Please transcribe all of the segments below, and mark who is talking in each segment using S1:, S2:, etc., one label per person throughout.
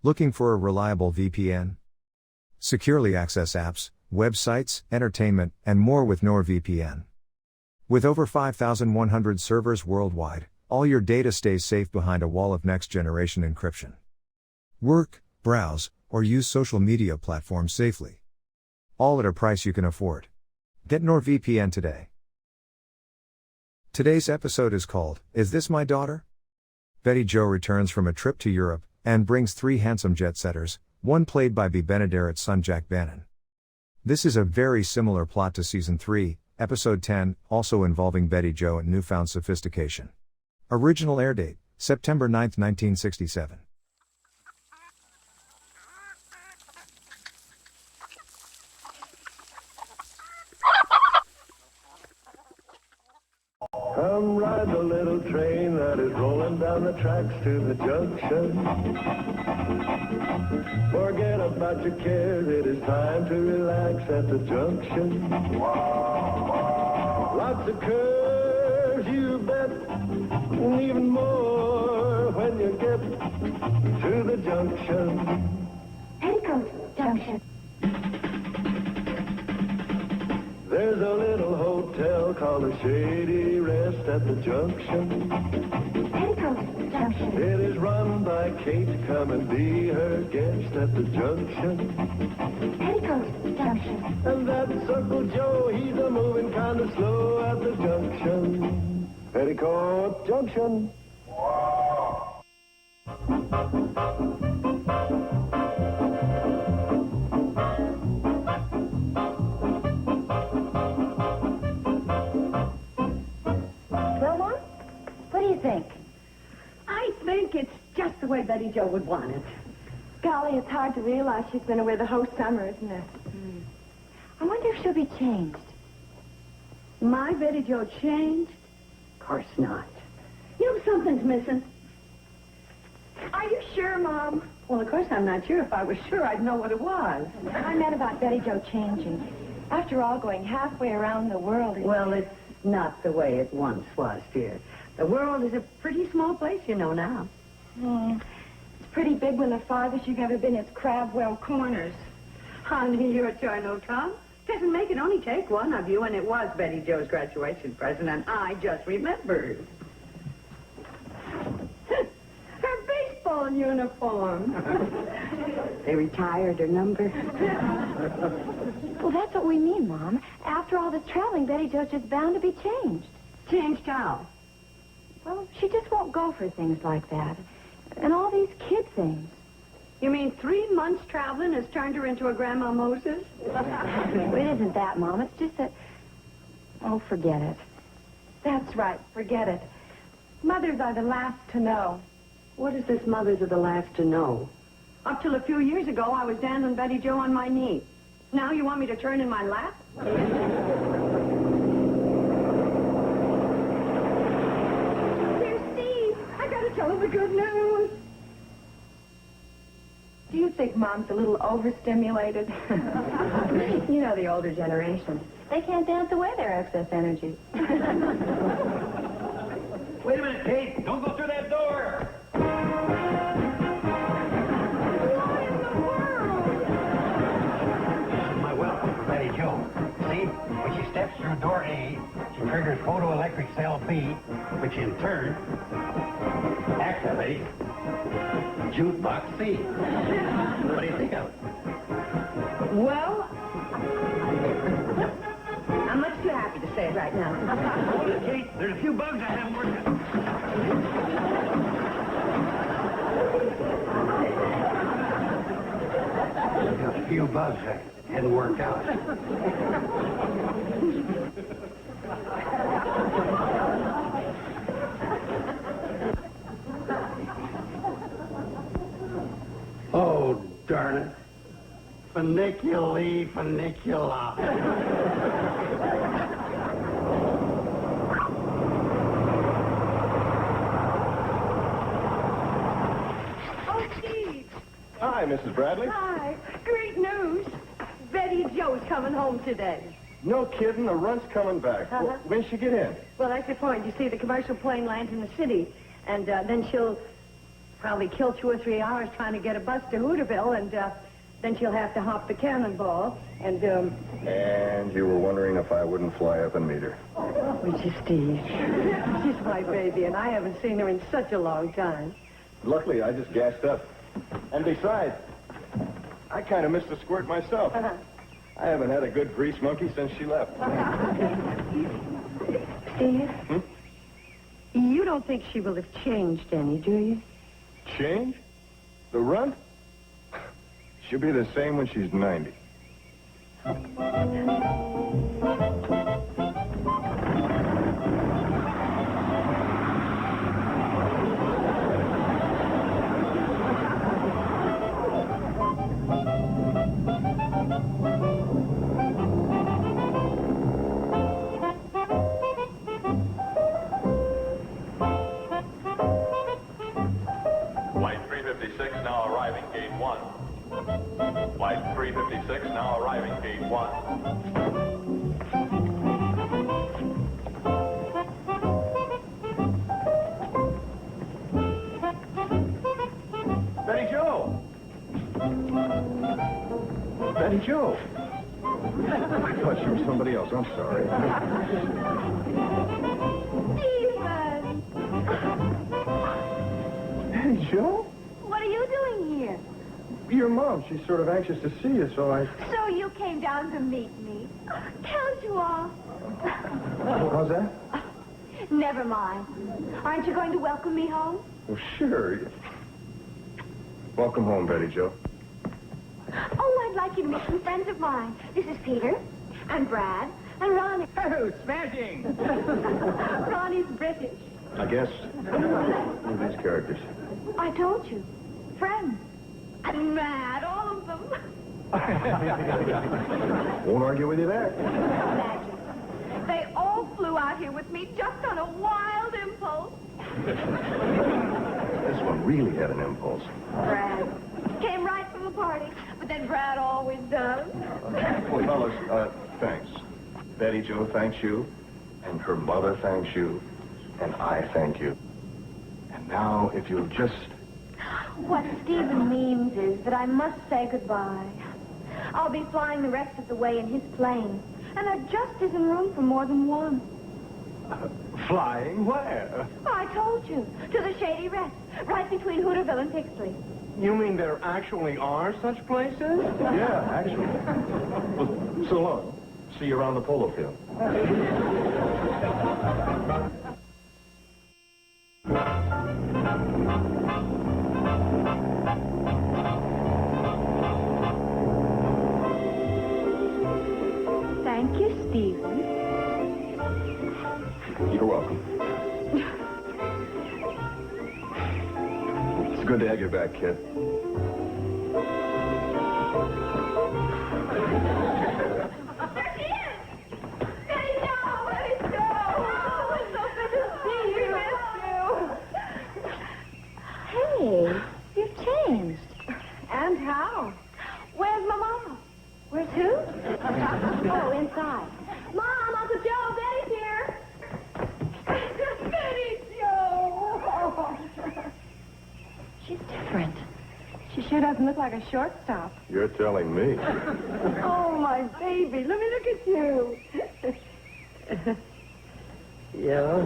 S1: Looking for a reliable VPN? Securely access apps, websites, entertainment, and more with NordVPN. With over 5,100 servers worldwide, all your data stays safe behind a wall of next-generation encryption. Work, browse, or use social media platforms safely. All at a price you can afford. Get NordVPN today. Today's episode is called, Is This My Daughter? Betty Jo returns from a trip to Europe, and brings 3 handsome jet-setters, one played by Bea Benaderet's son Jack Bannon. This is a very similar plot to Season 3, Episode 10, also involving Betty Jo and newfound sophistication. Original air date, September 9, 1967.
S2: Come ride the little train that is rolling down the tracks to the junction. Forget about your cares, it is time to relax at the junction. Lots of curves, you bet, and even more when you get to the junction.
S3: Petticoat Junction.
S2: There's a little hotel called the Shady Rest at the junction.
S3: Petticoat Junction.
S2: It is run by Kate, come and be her guest at the junction.
S3: Petticoat Junction.
S2: And that's Uncle Joe, he's a moving kind of slow at the junction. Petticoat Junction.
S3: Wilma, what do you think?
S4: I think it's just the way Betty Jo would want it.
S5: Golly, it's hard to realize she's been away the whole summer, isn't it?
S3: I wonder if she'll be changed.
S4: My Betty Jo changed? Of course not. You know, something's missing.
S5: Are you sure, Mom?
S4: Well, of course I'm not sure. If I was sure, I'd know what it was.
S5: I meant about Betty Jo changing. After all, going halfway around the world...
S4: Well, it's not the way it once was, dear. The world is a pretty small place, you know, now.
S5: It's pretty big when the farthest you've ever been is Crabwell Corners.
S4: Honey, you're a joy no come. Doesn't make it only take one of you, and it was Betty Jo's graduation present, and I just remembered. Her baseball uniform. They retired her number.
S3: Well, that's what we mean, Mom. After all this traveling, Betty Jo's just bound to be changed.
S4: Changed how?
S3: Well, she just won't go for things like that. And all these kid things.
S4: You mean 3 months traveling has turned her into a Grandma Moses?
S3: It isn't that, Mom. It's just that... Oh, forget it.
S5: That's right, forget it. Mothers are the last to know.
S4: What is this mothers are the last to know? Up till a few years ago, I was dandling Betty Jo on my knee. Now you want me to turn in my lap?
S5: Dear Steve, I gotta tell him the good news. Do you think Mom's a little overstimulated?
S3: You know the older generation. They can't dance away their excess energy.
S6: Wait a minute, Kate. Don't go through that door.
S5: What in the world?
S6: This is my welcome for Betty Jo. See, when she steps through door A, she triggers photoelectric cell B, which in turn activates jukebox C. What do you think of it?
S4: Well, I'm much too happy to say it right now.
S6: Hold it, Kate. There's a few bugs I haven't worked on. There's a few bugs that hadn't worked out. Oh, darn it. Funiculi, funicula.
S5: Oh, Steve.
S2: Hi, Mrs. Bradley.
S5: Hi. Great news. Betty Jo's coming home today.
S2: No kidding, the run's coming back.
S5: Uh-huh.
S2: When'd she get in?
S5: Well, that's the point. You see, the commercial plane lands in the city, and then she'll
S4: probably kill 2 or 3 hours trying to get a bus to Hooterville, and then she'll have to hop the cannonball, and
S7: And you were wondering if I wouldn't fly up and meet her.
S4: Which is Steve. She's my baby, and I haven't seen her in such a long time.
S7: Luckily, I just gassed up. And besides, I kind of missed a squirt myself. I haven't had a good grease monkey since she left.
S4: Steve? You don't think she will have changed any, do you?
S7: Change? The runt? She'll be the same when she's 90.
S8: Flight 356 now arriving gate 1. Flight 356 now arriving gate 1.
S7: Betty Joe! Betty Joe! I thought you were somebody else. I'm sorry.
S3: Stephen!
S7: Betty Joe?
S3: What are you doing here?
S7: Your mom. She's sort of anxious to see you, so I...
S3: So you came down to meet me. Count you off.
S7: How's that?
S3: Never mind. Aren't you going to welcome me home?
S7: Well, sure. Welcome home, Betty Joe.
S3: Oh, I'd like you to meet some friends of mine. This is Peter, and Brad, and Ronnie.
S6: Oh, smashing!
S3: Ronnie's British.
S7: I guess. Who are these characters?
S3: I told you. Friends. And mad, all of them.
S7: Won't argue with you there.
S3: Imagine. They all flew out here with me just on a wild impulse.
S7: This one really had an impulse.
S3: Brad came right from the party, but then Brad always does.
S7: Well, fellas, thanks. Betty Joe thanks you, and her mother thanks you, and I thank you. And now, if you'll just...
S3: What Stephen means is that I must say goodbye. I'll be flying the rest of the way in his plane, and there just isn't room for more than one.
S7: Flying where?
S3: I told you, to the Shady Rest, right between Hooterville and Pixley.
S6: You mean there actually are such places?
S7: Yeah, actually. Well, so long. See you around the polo field.
S3: Thank you, Stephen.
S7: You're welcome. It's good to have you back, kid.
S3: There she is! Betty Jo! Betty Jo! Oh, it's so good to see you. We missed you. Hey, you've changed.
S4: And how?
S3: Where's my mama? Where's who? Oh, inside. Mom, Uncle Joe, Betty's here. Betty Joe! She's different.
S4: She sure doesn't look like a shortstop.
S7: You're telling me.
S4: Oh, my baby. Let me look at you. Yeah.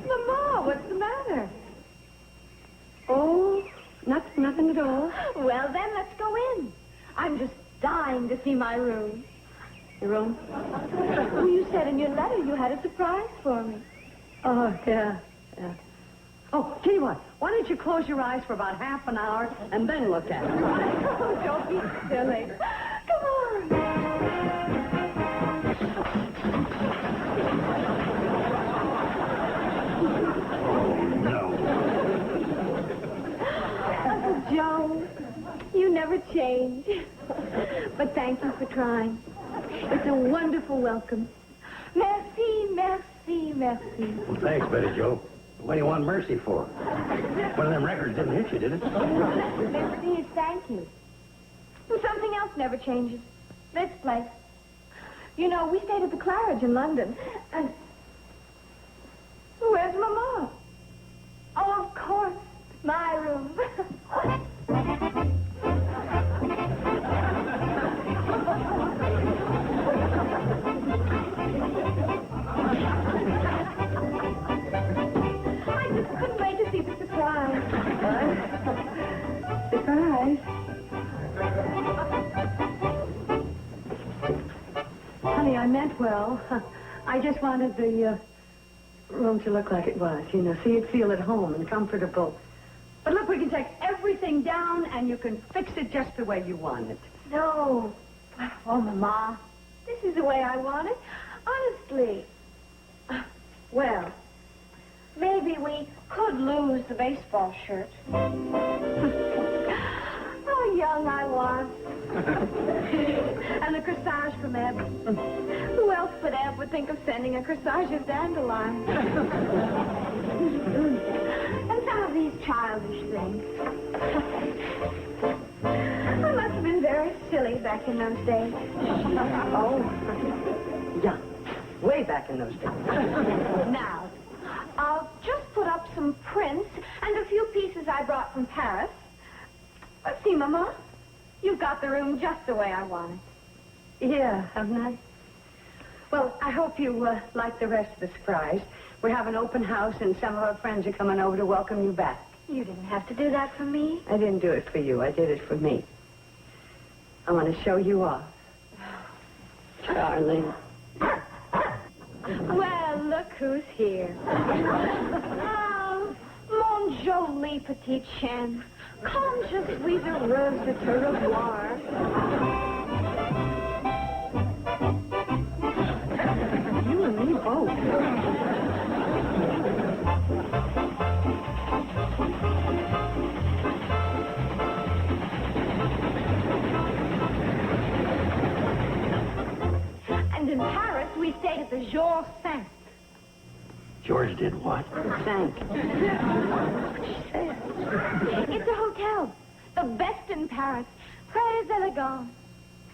S4: Mama, what's the matter? Oh, nothing at all.
S3: Well, then, let's go in. I'm just dying to see my room.
S4: Your room?
S3: Well, you said in your letter you had a surprise for me.
S4: Oh, yeah. Oh, tell you what. Why don't you close your eyes for about half an hour and then look at it?
S3: Oh, don't be silly. Come on. Uncle Joe, you never change. But thank you for trying. It's a wonderful welcome. Merci, merci, merci.
S6: Well, thanks, Betty Joe. What do you want mercy for? One of them records didn't hit you, did it?
S3: Merci is thank you. And something else never changes. This place. You know, we stayed at the Claridge in London, and... Where's Mama? Oh, of course.
S5: My room. I just couldn't wait to see the surprise.
S4: Surprise? Honey, I meant well. I just wanted the room to look like it was, you know, so you'd feel at home and comfortable. But look, we can take everything down and you can fix it just the way you want it.
S5: No. Oh, Mama, this is the way I want it. Honestly. Well, maybe we could lose the baseball shirt. How young I was. And the corsage from Eb. Who else but Eb would think of sending a corsage of dandelion? And some of these childish things. I must have been very silly back in those days.
S4: Oh, yeah. Way back in those days.
S5: Now, I'll just put up some prints and a few pieces I brought from Paris. See, Mama, you've got the room just the way I want it.
S4: Yeah, haven't I? Well, I hope you like the rest of the surprise. We have an open house and some of our friends are coming over to welcome you back.
S5: You didn't have to do that for me.
S4: I didn't do it for you. I did it for me. I want to show you off. Darling.
S5: Well, look who's here. Oh, mon joli petit chien. Comme je suis heureuse de te revoir.
S4: You and me both.
S5: And in Paris, we stayed at the Georges V.
S6: George did what?
S4: Thank you.
S5: It's a hotel. The best in Paris. Très elegant.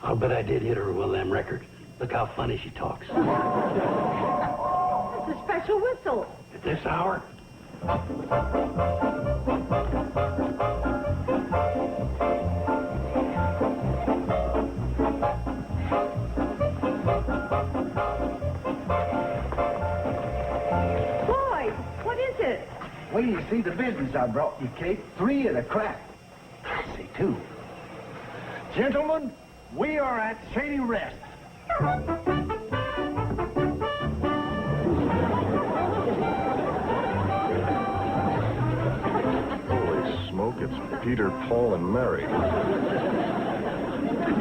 S6: I'll bet I did hit her with one of them records. Look how funny she talks.
S4: That's a special whistle.
S6: At this hour?
S4: Boy, what is it?
S9: Wait till you see the business I brought you, Kate. 3 at a crack. I say 2. Gentlemen, we are at Shady Rest.
S7: Holy smoke, it's Peter, Paul, and Mary.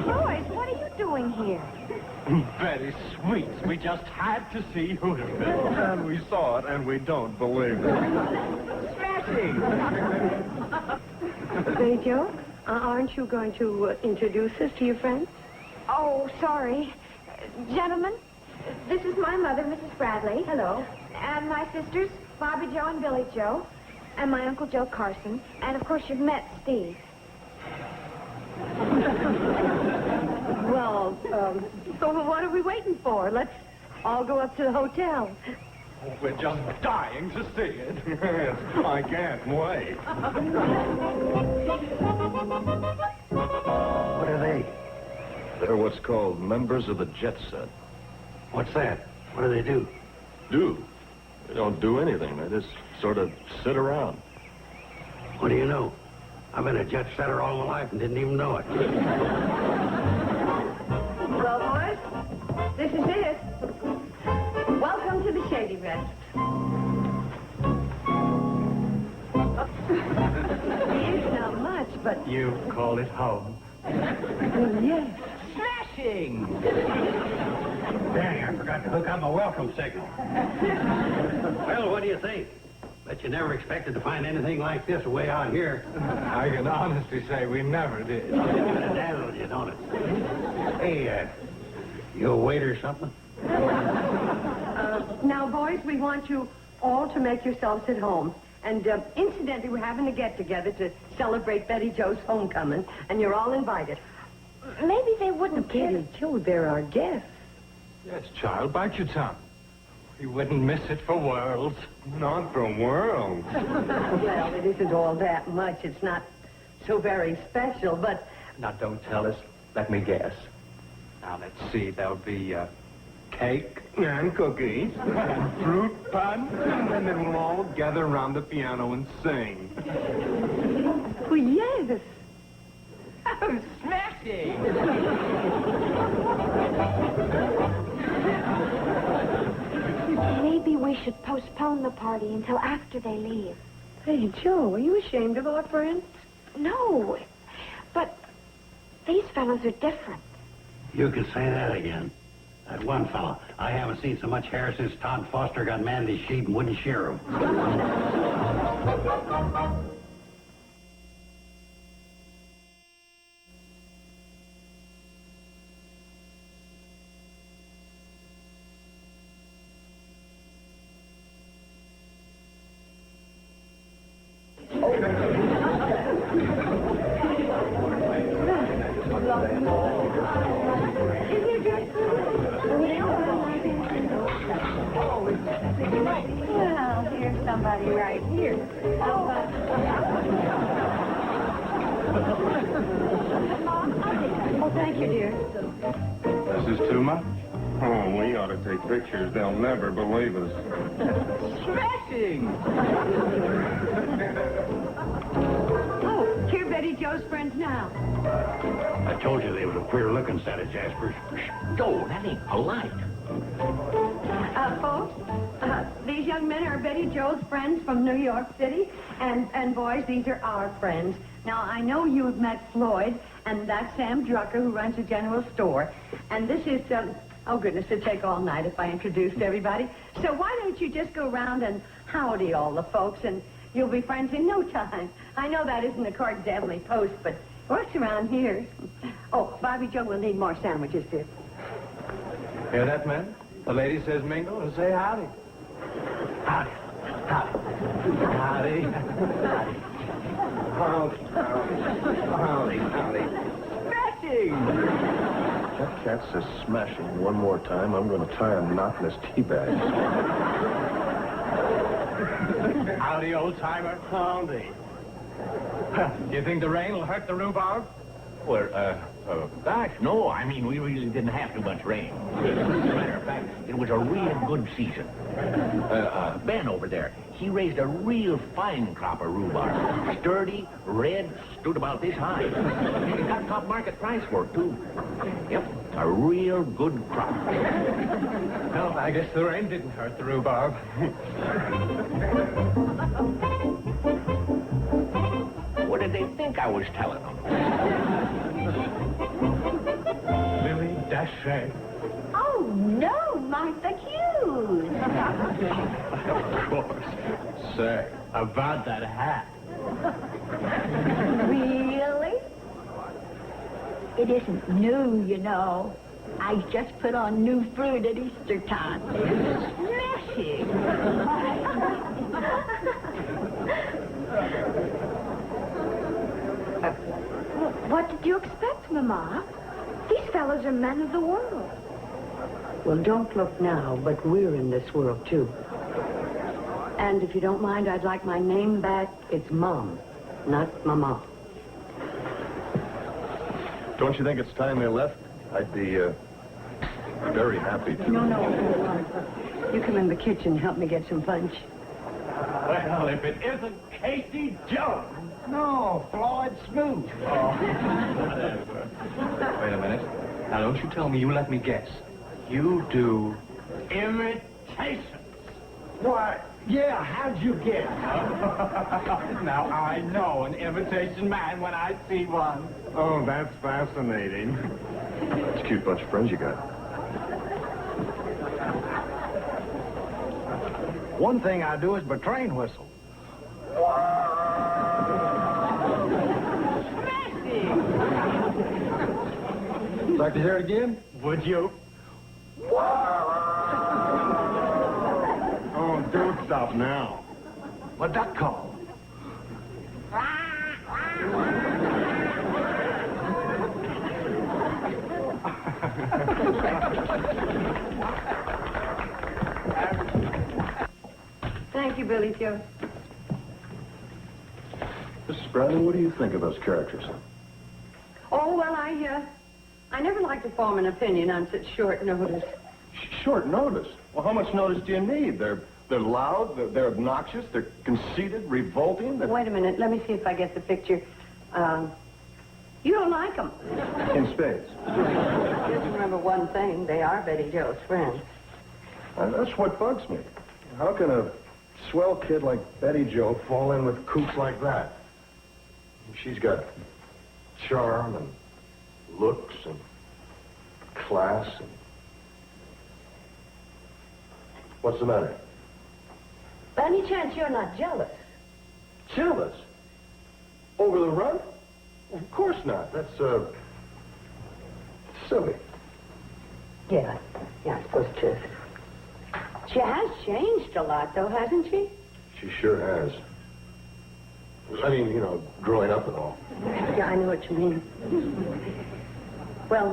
S5: Boys, what are you doing here?
S9: Very sweet. We just had to see Hooterville. And we saw it, and we don't believe it. Smashing!
S4: Betty Jo, aren't you going to introduce us to your friends?
S5: Oh, sorry. Gentlemen, this is my mother, Mrs. Bradley.
S4: Hello.
S5: And my sisters, Bobby Jo and Billy Jo. And my Uncle Joe Carson. And, of course, you've met Steve.
S4: Well, so what are we waiting for? Let's all go up to the hotel.
S9: We're just dying to see it. Yes, I can't wait.
S6: What are they?
S7: They're what's called members of the jet set.
S6: What's that? What do they do?
S7: Do? They don't do anything. They just sort of sit around.
S6: What do you know? I've been a jet setter all my life and didn't even know it.
S4: Well, boys, this is it. Welcome to the Shady Rest. It's not much, but...
S9: You call it home.
S4: Yes.
S6: Smashing! Dang, I forgot to hook up my welcome signal. Well, what do you think? Bet you never expected to find anything like this way out here.
S9: I can honestly say we never did.
S6: It dazzles you, don't it? Hey, you a wait or something?
S4: Now, boys, we want you all to make yourselves at home. And incidentally, we're having a get-together to celebrate Betty Jo's homecoming, and you're all invited.
S5: Maybe they wouldn't care.
S4: Betty Jo, they're our guests.
S9: Yes, child, bite your tongue.
S10: You wouldn't miss it for worlds.
S9: Not for worlds.
S4: Well, it isn't all that much. It's not so very special, but...
S10: Now, don't tell us. Let me guess. Now, let's see. There'll be, cake.
S9: And cookies. And fruit punch. And then we'll all gather around the piano and sing.
S4: Well, yes.
S10: Oh, smashing!
S5: Maybe we should postpone the party until after they leave.
S4: Hey, Joe, are you ashamed of our friends?
S5: No, but these fellows are different.
S6: You can say that again. That one fellow. I haven't seen so much hair since Todd Foster got mad at his sheep and wouldn't shear him.
S4: Well, here's somebody right here. Oh, thank you, dear.
S9: This is too much? Oh, we ought to take pictures. They'll never believe us.
S10: Smashing!
S4: Oh, here are Betty Joe's friends now.
S6: I told you they was a queer-looking set of Jaspers.
S11: Joe, that ain't polite.
S4: Folks, these young men are Betty Joe's friends from New York City, and boys, these are our friends. Now, I know you've met Floyd, and that's Sam Drucker, who runs a general store. And this is, oh goodness, it'd take all night if I introduced everybody. So why don't you just go around and howdy all the folks, and you'll be friends in no time. I know that isn't according to Emily Post, but it works around here. Oh, Bobby Joe will need more sandwiches, dear.
S9: Hear that, man? The lady says mingle and say howdy.
S11: Howdy. Howdy.
S9: Howdy. Howdy. Howdy. Howdy.
S10: Smashing!
S7: That cat says smashing one more time, I'm going to tie a knot in his tea bag.
S10: Howdy, old-timer.
S9: Howdy.
S10: Do you think the rain will hurt the rhubarb?
S11: Well, gosh, no. I mean, we really didn't have too much rain. As a matter of fact, it was a real good season. Ben over there, he raised a real fine crop of rhubarb. Sturdy, red, stood about this high. He got top market price for it, too. Yep, a real good crop.
S10: Well, I guess the rain didn't hurt the rhubarb.
S11: What did they think I was telling them?
S10: Lily Dashay.
S5: Oh, no, Martha Hughes.
S10: Of course. Say, about that hat.
S12: Really? It isn't new, you know. I just put on new fruit at Easter time. Smashing.
S5: What did you expect, Mama? These fellows are men of the world.
S4: Well, don't look now, but we're in this world, too. And if you don't mind, I'd like my name back. It's Mom, not Mama.
S7: Don't you think it's time they left? I'd be very happy to.
S4: No. You come in the kitchen and help me get some punch.
S10: Well, if it isn't Casey Jones.
S9: No, Floyd Smoot.
S10: Whatever. Wait a minute. Now, don't you tell me you let me guess. You do imitations.
S9: Why, yeah, how'd you guess?
S10: Now, I know an imitation man when I see one.
S9: Oh, that's fascinating.
S7: It's a cute bunch of friends you got.
S9: One thing I do is my train whistle. Like to hear it again?
S10: Would you?
S9: Oh, don't stop now. What'd that call?
S4: Billy Joe.
S7: Mrs. Brandon, what do you think of those characters?
S4: Oh, well, I never like to form an opinion on such short notice.
S7: Short notice? Well, how much notice do you need? They're loud, they're obnoxious, they're conceited, revolting.
S4: Wait a minute. Let me see if I get the picture. You don't like them.
S7: In spades.
S4: Just remember one thing. They are Betty Joe's friends.
S7: That's what bugs me. How can a swell kid like Betty Joe fall in with coots like that? She's got charm and looks and class and... What's the matter?
S4: By any chance you're not jealous?
S7: Jealous? Over the run? Of course not. That's, silly.
S4: Yeah, I suppose it is. She has changed a lot, though, hasn't she?
S7: She sure has. I mean, you know, growing up and all.
S4: Yeah, I know what you mean. Well,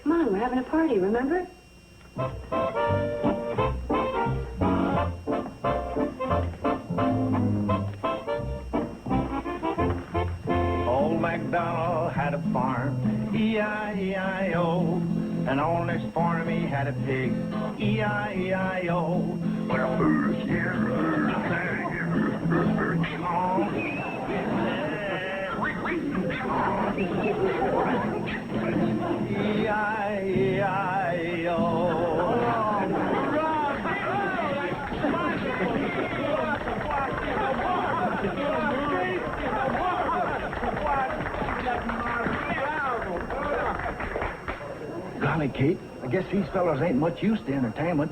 S4: come on, we're having a party, remember?
S9: Old MacDonald had a farm, E-I-E-I-O. And on this farm he had a pig, E-I-E-I-O. Well, first year, Golly, Kate, I guess these fellows ain't much used to entertainment.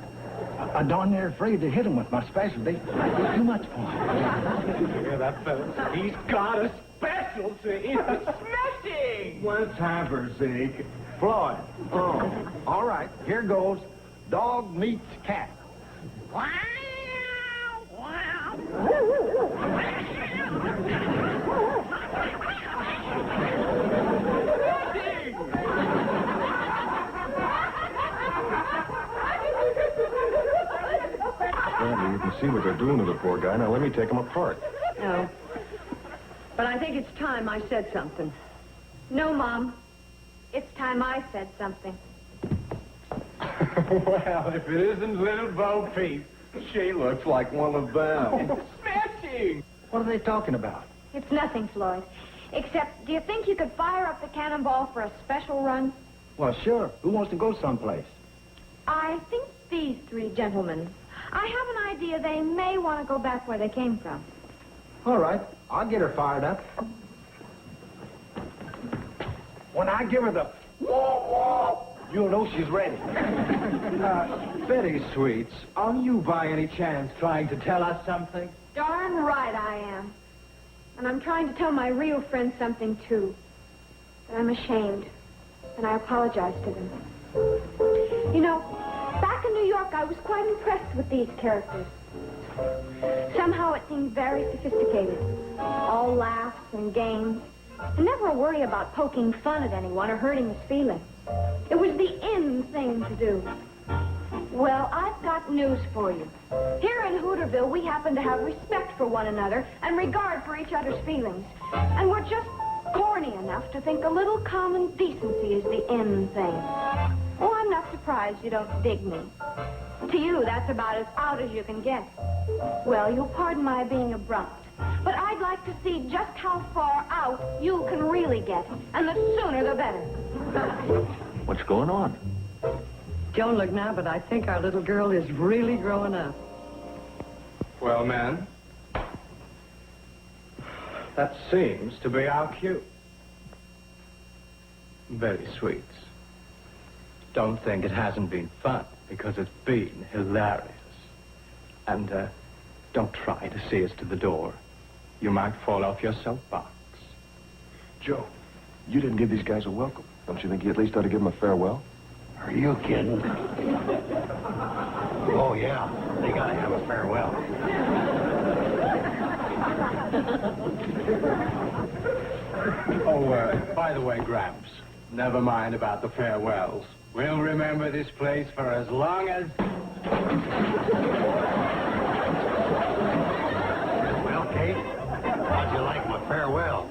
S9: I'm darn near afraid to hit 'em with my specialty. I do too much for 'em.
S10: Yeah, that fella. He's got a specialty. Smashing!
S9: One time for sake. Floyd. Oh, all right, here goes. Dog meets cat. Wow! Wow!
S7: Brandy, you can see what they're doing to the poor guy. Now let me take him apart.
S4: No. But I think it's time I said something.
S5: No, Mom. It's time I said something.
S10: Well, if it isn't little Bo Peep, she looks like one of them. Smashing!
S9: What are they talking about?
S5: It's nothing, Floyd. Except, do you think you could fire up the cannonball for a special run?
S9: Well, sure. Who wants to go someplace?
S5: I think these three gentlemen. I have an idea they may want to go back where they came from.
S9: All right, I'll get her fired up. When I give her the whoa, you'll know she's ready.
S10: Betty Sweets, are you by any chance trying to tell us something?
S5: Darn right I am. And I'm trying to tell my real friends something, too. But I'm ashamed. And I apologize to them. You know, back in New York, I was quite impressed with these characters. Somehow it seemed very sophisticated. All laughs and games. And never a worry about poking fun at anyone or hurting his feelings. It was the in thing to do. Well, I've got news for you. Here in Hooterville, we happen to have respect for one another and regard for each other's feelings. And we're just corny enough to think a little common decency is the in thing. Oh, I'm not surprised you don't dig me. To you, that's about as out as you can get. Well, you'll pardon my being abrupt, but I'd like to see just how far out you can really get, and the sooner the better.
S11: What's going on?
S4: Don't look now, but I think our little girl is really growing up.
S10: Well, man, that seems to be our cue. Betty Sweets, don't think it hasn't been fun, because it's been hilarious. And, don't try to see us to the door. You might fall off your soapbox.
S7: Joe, you didn't give these guys a welcome. Don't you think you at least ought to give them a farewell?
S9: Are you kidding?
S11: Oh, yeah. They gotta have a farewell.
S10: Oh, by the way, Gramps, never mind about the farewells. We'll remember this place for as long as...
S6: Kate, how'd you like my farewell?